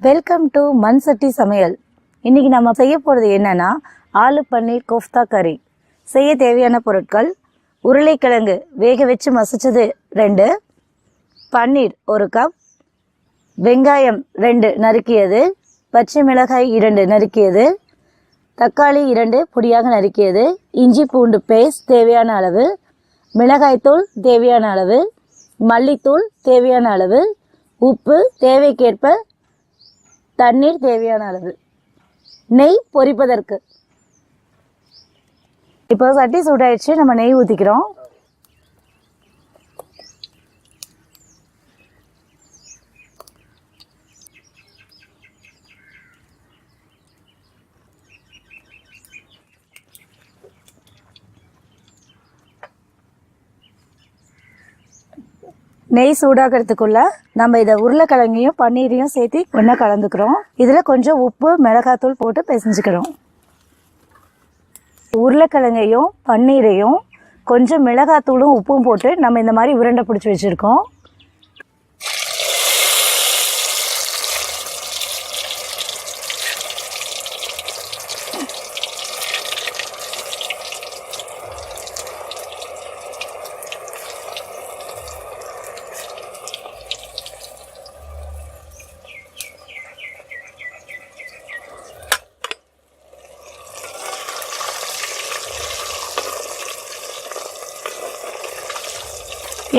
Welcome to மன்சட்டி சமையல். இன்றைக்கி நம்ம செய்ய போகிறது என்னென்னா ஆலு பன்னீர் கோஃப்தா கறி. செய்ய தேவையான பொருட்கள்: உருளைக்கிழங்கு வேக வச்சு மசிச்சது 2, பன்னீர் 1 கப், வெங்காயம் 2 நறுக்கியது, பச்சை மிளகாய் 2 நறுக்கியது, தக்காளி 2 பொடியாக நறுக்கியது, இஞ்சி பூண்டு பேஸ்ட் தேவையான அளவு, மிளகாய்த்தூள் தேவையான அளவு, மல்லித்தூள் தேவையான அளவு, உப்பு தேவைக்கேற்ப, தண்ணீர் தேவையான அளவு, நெய் பொரிப்பதற்கு. இப்போ சட்டி சூடாயிடுச்சு, நம்ம நெய் ஊற்றிக்கிறோம். நெய் சூடாகிறதுக்குள்ள நம்ம இதை உருளைக்கிழங்கையும் பன்னீரையும் சேர்த்து ஒன்றா கலந்துக்கிறோம். இதில் கொஞ்சம் உப்பு மிளகாத்தூள் போட்டு பிசைஞ்சுக்கிறோம். உருளைக்கிழங்கையும் பன்னீரையும் கொஞ்சம் மிளகாத்தூளும் உப்பும் போட்டு நம்ம இந்த மாதிரி உருண்டை பிடிச்சி வச்சுருக்கோம்.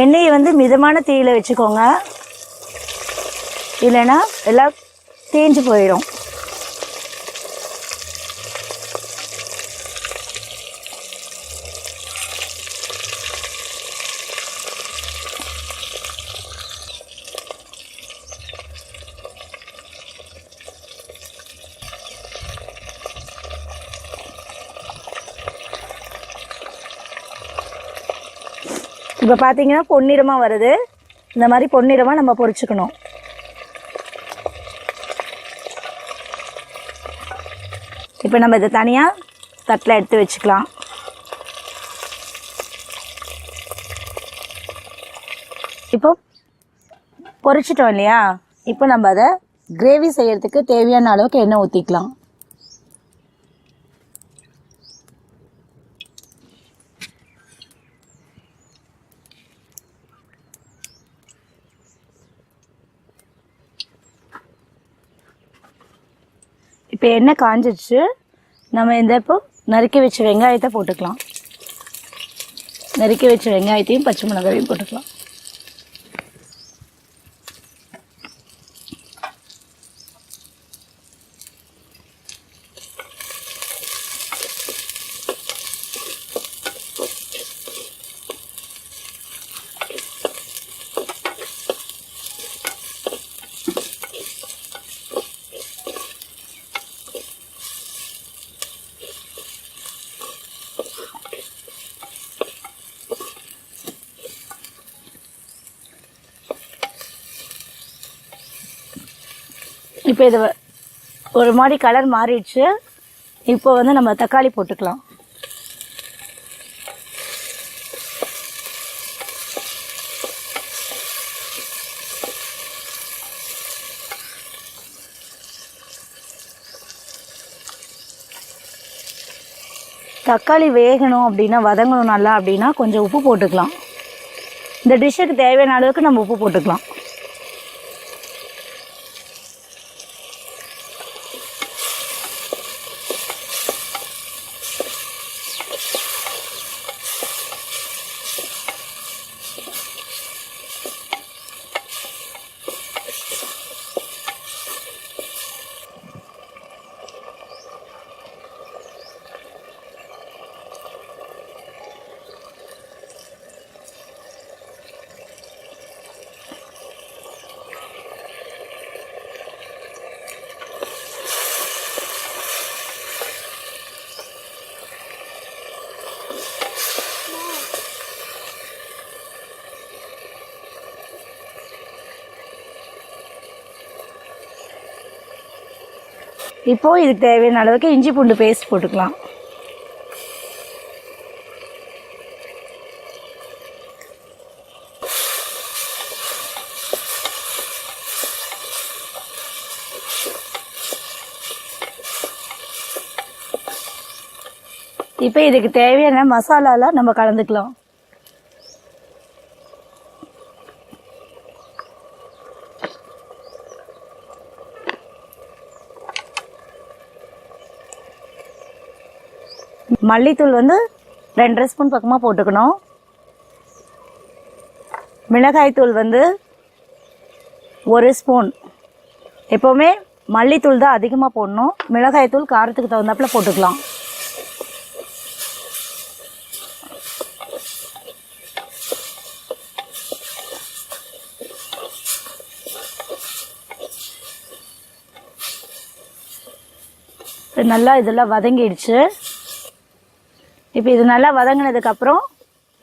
எண்ணெயை மிதமான தீயில வச்சுக்கோங்க, இல்லைன்னா எல்லாம் தேஞ்சு போயிடும். இப்போ பார்த்தீங்கன்னா பொன்னிறமாக வருது. இந்த மாதிரி பொன்னிறமாக நம்ம பொரிச்சுக்கணும். இப்போ நம்ம இதை தனியாக தட்டில் எடுத்து வச்சுக்கலாம். இப்போ பொரிச்சிட்டோம் இல்லையா, இப்போ நம்ம அதை கிரேவி செய்யறதுக்கு தேவையான அளவுக்கு எண்ணெய் ஊற்றிக்கலாம். இப்போ எண்ணெய் காஞ்சிடுச்சு, நம்ம இப்போ நறுக்கி வச்ச வெங்காயத்தை போட்டுக்கலாம். நறுக்கி வச்ச வெங்காயத்தையும் பச்சை மிளகாயும் போட்டுக்கலாம். இப்போ இது ஒரு மாதிரி கலர் மாறிடுச்சு. இப்போ நம்ம தக்காளி போட்டுக்கலாம். தக்காளி வேகணும் அப்படின்னா, வதங்கணும் நல்லா அப்படின்னா கொஞ்சம் உப்பு போட்டுக்கலாம். இந்த டிஷ்ஷுக்கு தேவையான அளவுக்கு நம்ம உப்பு போட்டுக்கலாம். இப்போ இதுக்கு தேவையான அளவுக்கு இஞ்சி பூண்டு பேஸ்ட் போட்டுக்கலாம். இப்போ இதுக்கு தேவையான மசாலாலாம் நம்ம கலந்துக்கலாம். மல்லித்தூள் வந்து 2 ஸ்பூன் பக்கமாக போட்டுக்கணும். மிளகாய்த்தூள் வந்து 1 ஸ்பூன். எப்போவுமே மல்லித்தூள் தான் அதிகமாக போடணும். மிளகாய்த்தூள் காரத்துக்கு தகுந்தாப்பில் போட்டுக்கலாம். நல்லா இதெல்லாம் வதங்கிடுச்சு. இப்போ இது நல்லா வதங்கினதுக்கப்புறம்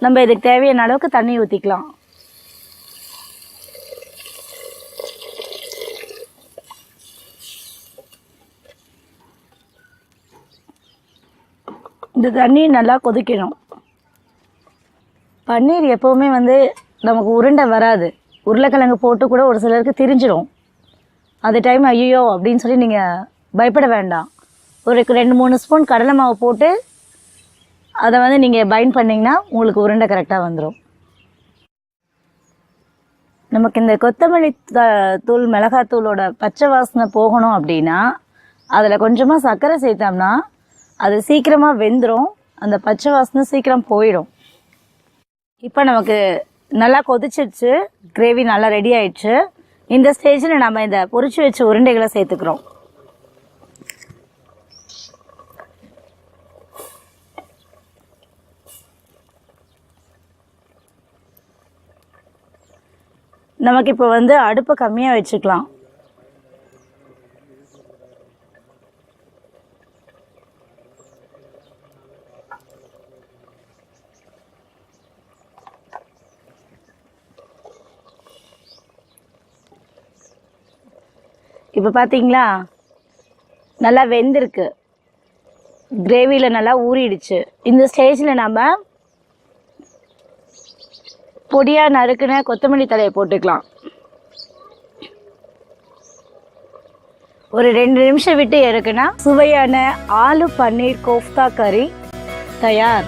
நம்ம இதுக்கு தேவையான அளவுக்கு தண்ணி ஊற்றிக்கலாம். இந்த தண்ணி நல்லா கொதிக்கணும். பன்னீர் எப்போவுமே வந்து நமக்கு உருண்டை வராது. உருளைக்கிழங்கு போட்டு கூட ஒரு சிலருக்கு திரிஞ்சிடும். அது டைம் ஐயோ அப்படின்னு சொல்லி நீங்கள் பயப்பட வேண்டாம். ஒரு 2-3 ஸ்பூன் கடலை மாவு போட்டு அதை வந்து நீங்கள் பைண்ட் பண்ணிங்கன்னா உங்களுக்கு உருண்டை கரெக்டாக வந்துடும். நமக்கு இந்த கொத்தமல்லி தூள் மிளகாத்தூளோட பச்சை வாசனை போகணும் அப்படின்னா அதில் கொஞ்சமாக சர்க்கரை சேர்த்தோம்னா அது சீக்கிரமாக வெந்துடும். அந்த பச்சை வாசனை சீக்கிரம் போயிடும். இப்போ நமக்கு நல்லா கொதிச்சிடுச்சு. கிரேவி நல்லா ரெடி ஆயிடுச்சு. இந்த ஸ்டேஜில் நம்ம இந்த பொரிச்சு வச்ச உருண்டைகளை சேர்த்துக்கிறோம். நமக்கு இப்போ வந்து அடுப்பை கம்மியாக வச்சுக்கலாம். இப்போ பார்த்தீங்களா நல்லா வெந்திருக்கு. கிரேவியில் நல்லா ஊறிடுச்சு. இந்த ஸ்டேஜில் நம்ம பொடியாக நறுக்குன கொத்தமல்லி தழையை போட்டுக்கலாம். ஒரு 2 நிமிஷம் விட்டு இறக்குனா சுவையான ஆலு பன்னீர் கோஃப்தா கறி தயார்.